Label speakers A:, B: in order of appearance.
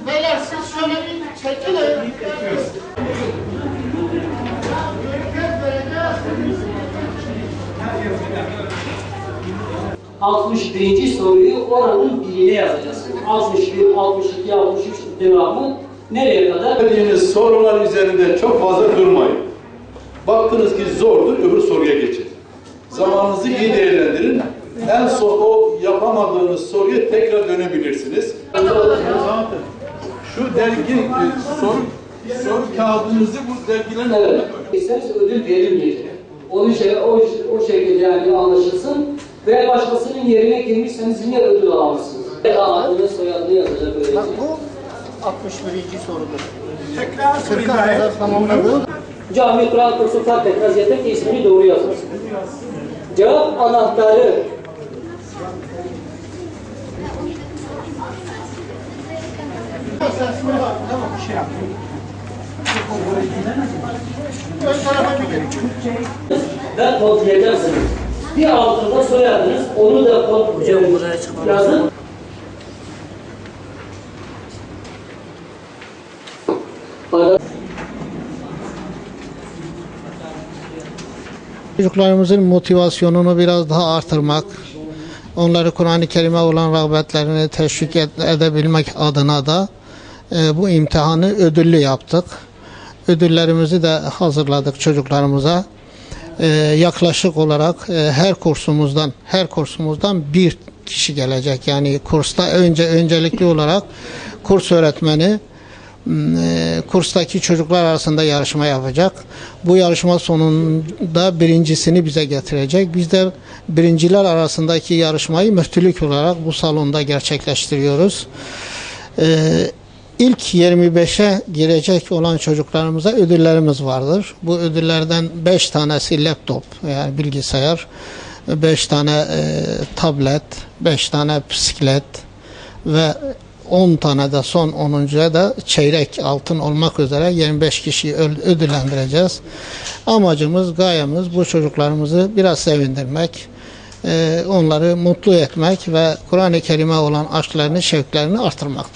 A: Beyler siz şöyle bir çekilin.
B: 61. soruyu oranın biline yazacağız. 61, 62, 63 devamı nereye kadar?
C: Verdiğiniz sorular üzerinde çok fazla durmayın. Baktınız ki zordur, öbür soruya geçin. Zamanınızı iyi değerlendirin. En son o yapamadığınız soruya tekrar dönebilirsiniz. Şu dergi soru kağıdınızı bu dergilerin
B: Evet. İsterseniz ödül verilmeyecek. O şekilde yani anlaşılsın. Ve başkasının yerine girmişseniz yine ödül alamazsınız. Adını soyadını yazacak öyle.
A: Bak bu 61. sorudur.
D: Tekrar sorayım
A: kadar tamamladı.
B: Cami Kur'an kursu fark etmez yeter ki ismini doğru yazmasın. Cevap anahtarı. Ve kodlayacaksınız. Bir altında soyadınız, onu da yazın.
E: Çocuklarımızın motivasyonunu biraz daha artırmak, onları Kur'an-ı Kerim'e olan rağbetlerini teşvik edebilmek adına da bu imtihanı ödüllü yaptık. Ödüllerimizi de hazırladık çocuklarımıza. Yaklaşık olarak her kursumuzdan bir kişi gelecek. Yani kursta öncelikli olarak kurs öğretmeni kurstaki çocuklar arasında yarışma yapacak. Bu yarışma sonunda birincisini bize getirecek. Biz de birinciler arasındaki yarışmayı müftülük olarak bu salonda gerçekleştiriyoruz. İlk 25'e girecek olan çocuklarımıza ödüllerimiz vardır. Bu ödüllerden 5 tanesi laptop, yani bilgisayar, 5 tane tablet, 5 tane bisiklet ve 10 tane de son 10'uncuya da çeyrek altın olmak üzere 25 kişiyi ödüllendireceğiz. Amacımız, gayemiz bu çocuklarımızı biraz sevindirmek, onları mutlu etmek ve Kur'an-ı Kerim'e olan aşklarını, şevklerini artırmaktır.